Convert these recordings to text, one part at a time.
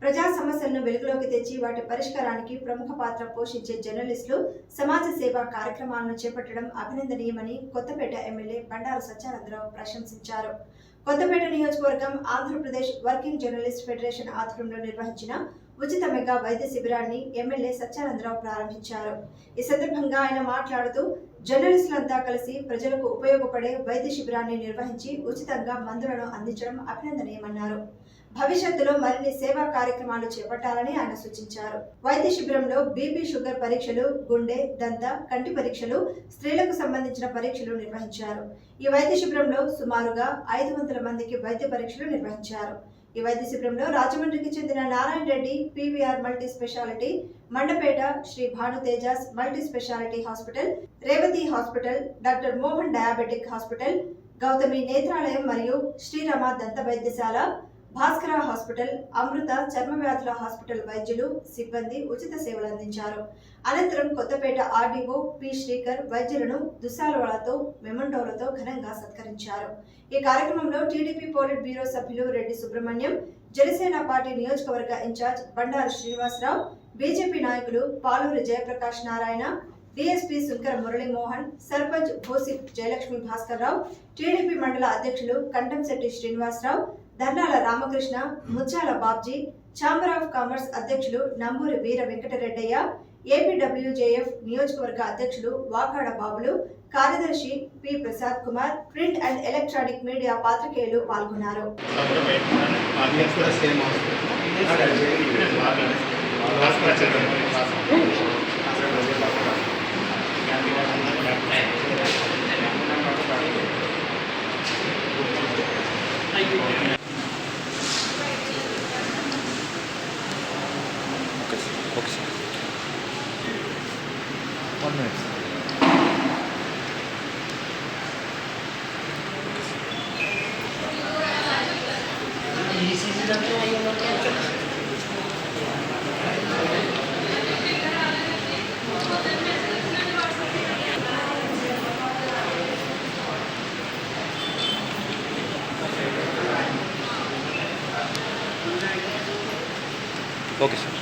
ప్రజా సమస్యలను వెలుగులోకి తెచ్చి వాటి పరిష్కారానికి ప్రముఖ పాత్ర పోషించే జర్నలిస్టులు సమాజ సేవా కార్యక్రమాలను చేపట్టడం అభినందనీయమని కొత్తపేట ఎమ్మెల్యే బండారు సత్యానందరావు ప్రశంసించారు. కొత్తపేట నియోజకవర్గం ఆంధ్రప్రదేశ్ వర్కింగ్ జర్నలిస్ట్ ఫెడరేషన్ ఆధ్వర్యంలో నిర్వహించిన ఉచిత మెగా వైద్య శిబిరాన్ని ఎమ్మెల్యే సత్యానందరావు ప్రారంభించారు. ఈ సందర్భంగా ఆయన మాట్లాడుతూ జర్నలిస్టులంతా కలిసి ప్రజలకు ఉపయోగపడే వైద్య శిబిరాన్ని నిర్వహించి ఉచితంగా మందులను అందించడం అభినందనీయమన్నారు. భవిష్యత్తులో మరిన్ని సేవా కార్యక్రమాలు చేపట్టాలని ఆయన సూచించారు. వైద్య శిబిరంలో బీపీ, షుగర్ పరీక్షలు, గుండె, దంత, కంటి పరీక్షలు, స్త్రీలకు సంబంధించిన పరీక్షలు నిర్వహించారు. ఈ వైద్య శిబిరంలో సుమారుగా 500 మందికి వైద్య పరీక్షలు నిర్వహించారు. ఈ వైద్య శిబిరంలో రాజమండ్రికి చెందిన Narayana Reddy PVR multi speciality, Mandapeta Shri Bhanu Tejas multi speciality hospital, Revathi hospital, doctor Mohan diabetic hospital, Gautami Netralayam మరియు శ్రీరామ దంత వైద్యశాల, భాస్కర హాస్పిటల్, అమృత చర్మ వ్యాధుల హాస్పిటల్ వైద్యులు, సిబ్బంది ఉచిత సేవలు అందించారు. అనంతరం కొత్తపేట ఆర్డీఓ పి శ్రీకర్ వైద్యులను దుశాలువాలతో, మెమంటోలతో ఘనంగా సత్కరించారు. ఈ కార్యక్రమంలో టీడీపీ పోలిట్ బ్యూరో సభ్యులు రెడ్డి సుబ్రహ్మణ్యం, జనసేన పార్టీ నియోజకవర్గ ఇన్ఛార్జ్ బండారు శ్రీనివాసరావు, బీజేపీ నాయకులు పాలూరి జయప్రకాష్ నారాయణ, డీఎస్పీ శంకర మురళీమోహన్, సర్పంచ్ భోసి జయలక్ష్మి భాస్కర్ రావు, టీడీపీ మండల అధ్యక్షులు Kantamsetti Srinivasarao, Dharnala Ramakrishna, Muchchala Babji, chamber of commerce అధ్యక్షులు నంబూరి వీర వెంకటరెడ్డయ్య, ఏపీడబ్ల్యూజేఎఫ్ నియోజకవర్గ అధ్యక్షులు వాకాడ బాబులు, కార్యదర్శి P Prasad Kumar, print and electronic media పాత్రికేయులు పాల్గొన్నారు. Okay sir.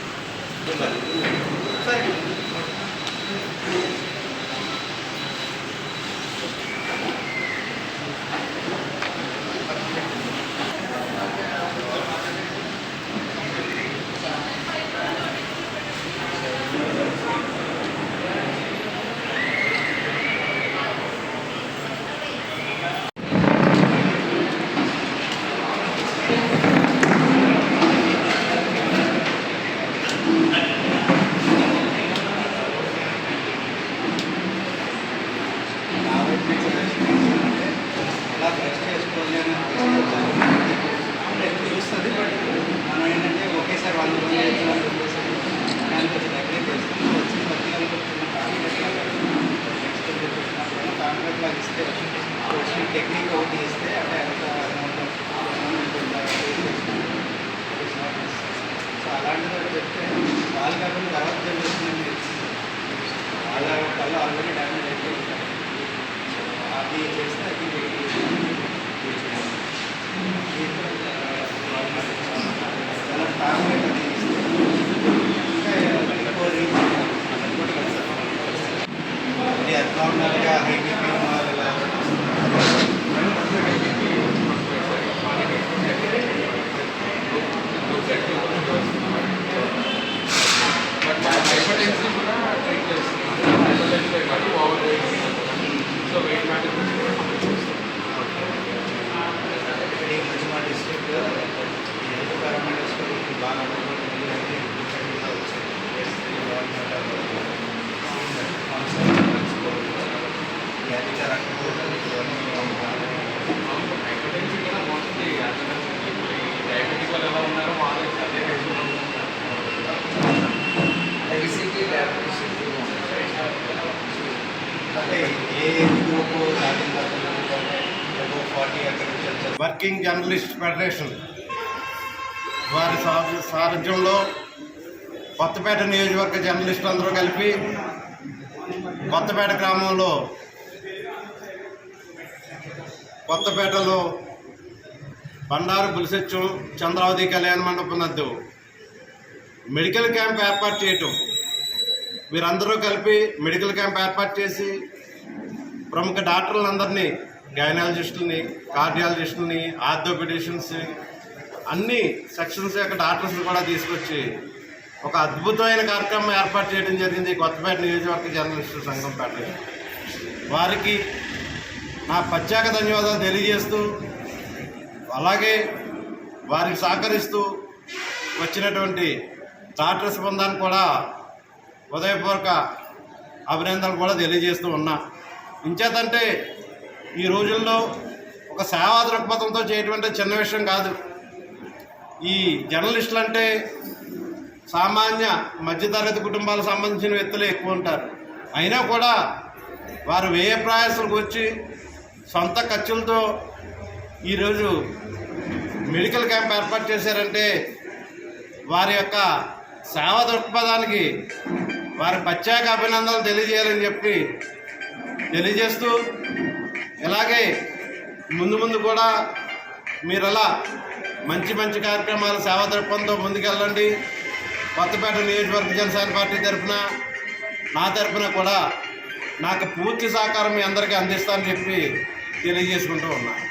చూస్తుంది బట్ మనం ఏంటంటే ఒకేసారి వాళ్ళు దానికి దగ్గర తెలుసుకుని వచ్చి కాంట్రాక్ట్ లాగా ఇస్తే వచ్చిన టెక్నిక్ ఒకటి ఇస్తే అంటే ఎంత అమౌంట్ సో అలాంటిది చెప్తే వాళ్ళు కాకుండా తర్వాత జనరేషన్ వాళ్ళ కళ్ళు ఆల్రెడీ డ్యామేజ్ అయిపోయి ఉంటాయి. సో అది చేస్తే అది చాలా టార్గెట్ అది అది ఎట్లా ఉండాలిగా హైటీపీ డిస్ట్రిక్ట్ హెల్త్ పారామీటర్స్ బాగా వర్కింగ్ జర్నలిస్ట్ ఫెడరేషన్ వారి సారథ్యంలో కొత్తపేట నియోజకవర్గ జర్నలిస్టులు అందరూ కలిపి కొత్తపేట గ్రామంలో కొత్తపేటలో బండారు బులిసెచ్చం చంద్రావతి కళ్యాణ మండపం నందు మెడికల్ క్యాంప్ ఏర్పాటు చేయటం, వీరందరూ కలిపి మెడికల్ క్యాంప్ ఏర్పాటు చేసి ప్రముఖ డాక్టర్లందరినీ, గైనాలజిస్టులని, కార్డియాలజిస్టులని, ఆర్థోపెడిషన్స్ అన్ని సెక్షన్స్ యొక్క డాక్టర్స్ని కూడా తీసుకొచ్చి ఒక అద్భుతమైన కార్యక్రమం ఏర్పాటు చేయడం జరిగింది కొత్తపేట నియోజకవర్గ జర్నలిస్టుల సంఘం ఫెడరేషన్. వారికి నా ప్రత్యేక ధన్యవాదాలు తెలియజేస్తూ, అలాగే వారికి సహకరిస్తూ వచ్చినటువంటి డాక్టర్స్ బృందానికి కూడా హృదయపూర్వక అభినందనలు కూడా తెలియజేస్తూ ఉన్నా. ఇంచేతంటే ఈ రోజుల్లో ఒక సేవా దృక్పథంతో చేయటువంటి చిన్న విషయం కాదు. ఈ జర్నలిస్టులు అంటే సామాన్య మధ్యతరగతి కుటుంబాలకు సంబంధించిన వ్యక్తులే ఎక్కువ ఉంటారు. అయినా కూడా వారు వ్యయ ప్రయాసాలకు వచ్చి సొంత ఖర్చులతో ఈరోజు మెడికల్ క్యాంప్ ఏర్పాటు చేశారంటే వారి యొక్క సేవా దృక్పథానికి వారి ప్రత్యేక అభినందనలు తెలియజేయాలని చెప్పి తెలియజేస్తూ, ఇలాగే ముందు కూడా మీరు అలా మంచి కార్యక్రమాలు సేవా దృక్పథంతో ముందుకెళ్ళండి. కొత్తపేట నియోజకవర్గ జనసేన పార్టీ తరఫున, నా తరఫున కూడా నాకు పూర్తి సహకారం మీ అందరికీ అందిస్తానని చెప్పి తెలియజేసుకుంటూ ఉన్నా.